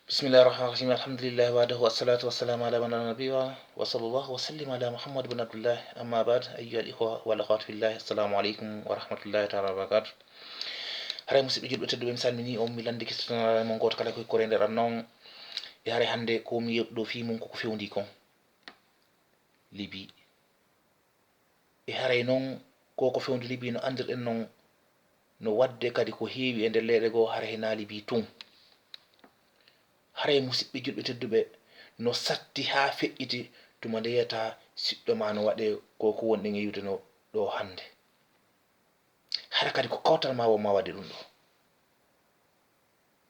بسم الله الرحمن الرحيم الحمد لله وحده والصلاة والسلام على من لا نبي وصلى الله وسلم على محمد بن عبد الله أما بعد أيها الإخوة والأخوات في الله السلام عليكم ورحمة الله تعالى وبركاته hare musidɓe julɓe tedduɓe mi salmini on mi landi kistonare mon goto kala koye kore nder annon e hare hande ko mi yeɓɗo fi mum koko fewndi kon Libye e haray noon koko fewndi Libye no andirɗen noon no wadde kadi ko heewi e nder leyɗe goo hara hena Libye tun haray musidɓe julɓe tedduɓe no satti ha feƴƴiti tuma nde yiyata siɗɗo ma no waɗe koko wonɗen e yiwde no ɗo hande hara kadi ko kawtal ma won ma waɗi ɗum ɗo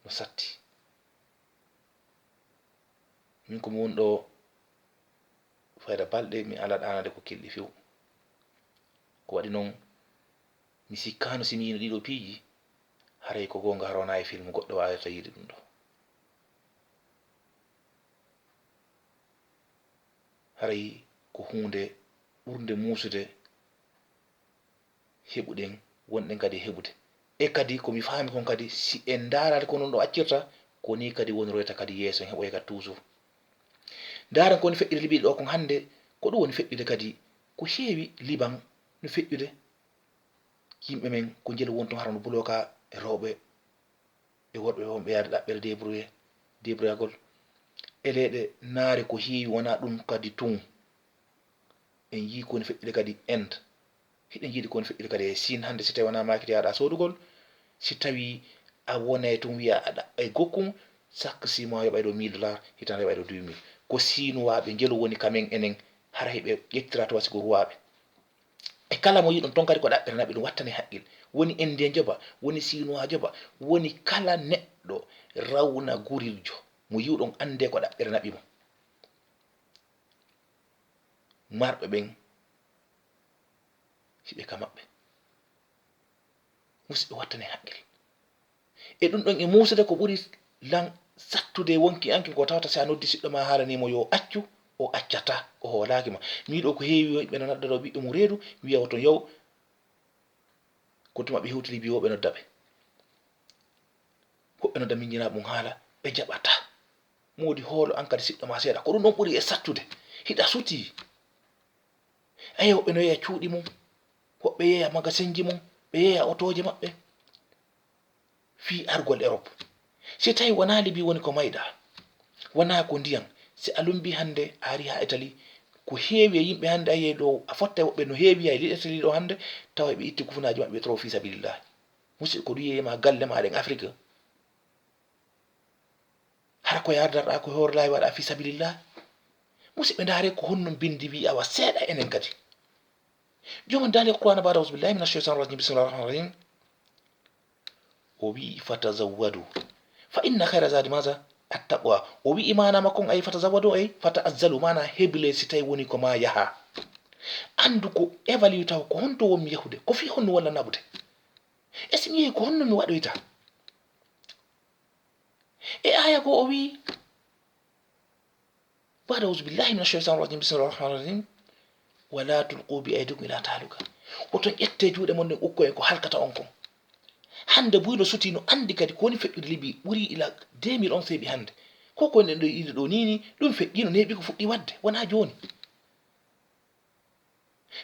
no satti min komi woni ɗo fayda balɗe mi ala ɗanade ko kelɗi few ko waɗi noon mi sikkano simi yino ɗiɗo piiji haray ko gonga harona e film goɗɗo wawata yiide ɗum ɗo haray ko hunde ɓurde musude heɓuɗen wonɗen kadi heɓude e kadi komi faami kon kadi si en darade ko non ɗo accirta ko ni kadi woniroyta kadi yeeso en heɓoy kadi toujours daren ko woni feƴƴude Libye ɗo kon hande ko ɗum woni feƴƴude kadi ko heewi Liban no feƴƴude yimɓe men ko jelu wonton harano buloka e rewɓe e worɓe wonɓe yaade ɗaɓɓere débrouillagol e leyɗe naare ko heewi wona ɗum kadi tun en yii ko woni feƴƴude kadi Inde hiɗen jiiɗi ko woni feƴƴude kadi e Chine hande si tawi wona makiti yaɗa sodugol si tawi a wonay tun wiya a ɗaɓɓa e gokkum chaque 6 mois yoɓay ɗo $1000 hitande yoɓay ɗo 2000 ko sinuwaɓe jelu woni kamen enen hara heɓe ƴettira to wasi ko ruwaɓe e kala mo yiɗon ton kadi ko ɗaɓɓere naɓi ɗum wattane haqqil woni indien joba woni sinuwa joba woni kala neɗɗo rawna guriljo mo yiwɗon ande ko ɗaɓɓere naɓi mo marɓe ɓen hiɓe ka maɓɓe musidɓe wattane haqqil e ɗum ɗon e musude ko ɓuri lan sattude wonki anki ko tawata si a noddi siɗɗo ma haalanimo yo accu o accata o hoolakima mi yiɗo ko heewi ɓe no nadda ɗo ɓiɗɗo mo reedu wiya oton yow ko tuma ɓe hewti Libye ɓe nodda ɓe hoɓɓe nodda miñjinaɓe mum haala ɓe jaɓata modi hoolo an kadi siɗɗo ma seeɗa ko ɗum ɗon ɓuri e sattude hiɗa suti ayi hoɓɓe no yeeya cuuɗi mum hoɓɓe yeeya magasin ji mum ɓe yeeya otoje maɓɓe fi argol Europe si tawi wona Libye woni ko mayɗa wona ko ndiyam si a lumbi hande a ari ha Italie ko heewi e yimɓe hande ayiye ɗo a fotta woɓɓe no heewi hay Italie ɗo hande tawa ɓe itti kufunaji maɓɓe trop fi sabilillah musidɗo ko ɗum yeyima galle maɗen Afrique hara ko yardarɗa ko hoore laawi waɗa fi sabilillah musidɓe ndaare ko honnon bindi wi awa seeɗa enen kadi jomon daali Qur'ana ba'da auzu billahi minash shaitanir rajim bismillahir rahmanir rahim o wi fatazawwadu fa inna khayra zadi maza attaqwa o wi imana makon ay fatazawwadu ay fata'azzalu mana heble si tawi woni ko ma yaha andu ko evalue taw ko honto wonmi yahude ko fi honno walla nabude e si mi yehi ko honno mi waɗoyta e aya go o wi ba'da auzu billahi minash shaitanir rajim bismillahir rahmanir rahim wala tulqu bi aydikum ila taluka oton ƴette juuɗe mon nden ukko en ko halkata on kon hande buyɗo suti no andi kadi ko woni feƴƴude Libye ɓuri ila 2000 on feeɓi hande koko nen ɗo yiide ɗo nini ɗum feƴƴino neeɓi ko fuɗɗi wadde wona joni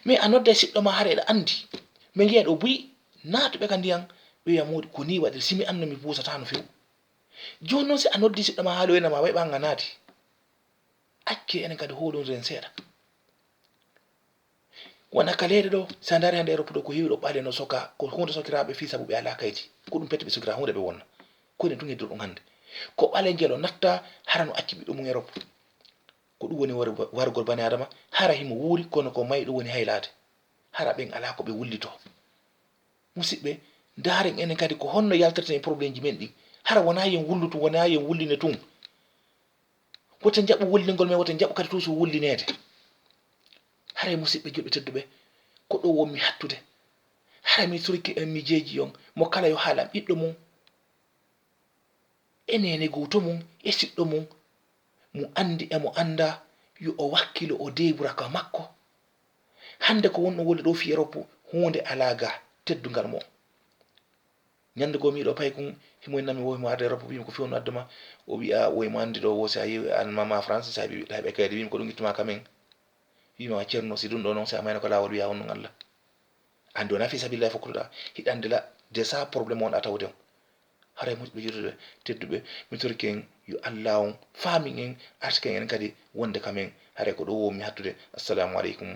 mais a nodda siɗɗo ma hara eɗa andi min giya ɗo buyi naatuɓe ka ndiyan ɓe wiya modi ko ni waɗir simi anno mi busata no few joni noon si a noddi siɗɗo ma haali wenama way ɓanga naati acce enen kadi hoolodiren seeɗa wona ka leyɗe ɗo sa dari hande Europe ɗo ko heewi ɗo ɓaale no soka ko hunde sokiraɓe fi sabu ɓe ala kayiti ko ɗum pette ɓe sokira hunde ɓe wonna koyne tun heddo ɗum hande ko ɓaale ngel o natta hara no acci ɓiɗɗo mum Europe ko ɗum woni wargol bani adama hara himo wuuri kono ko mayi ɗum woni haylade hara ɓen ala ko ɓe wullito musidɓe ndaren enen kadi ko honno yaltirten e probléme ji men ɗi hara wona yen wullutu wona yen wulline tun woten jaɓu wullingol men woten jaɓu kadi toujours wullinede haray musidɓe julɓe tedduɓe ko ɗo wonmi hattude hara mi surki en mi jeeji on mo kala yo haalam ɓiɗɗo mum e nene guuto mum e siɗɗo mum mo andi e mo anda yo o wakkilo o deburaka makko hande ko wonno woni ɗo fi Europe hunde alaga teddungal mo ñande go miɗo pay kum himo nami wo himo arde Europe wimi ko fewno addema o wi'a wo mo andi ɗo wo sa yi an mama France sa heɓe kayde wimi ko ɗum ittuma kamen wima ceerno si ɗum ɗo noon sa mayno ko lawol wiya on non Allah andi wona fi sabillahi fokkutoɗa hiɗande la de ça probléme on a tawde on haray musidɓe juttuɓe tedduɓe mi torki en yo Allah on faami en artike en kadi wonde kamen haray ko ɗo wonmi hattude assalamu aleykum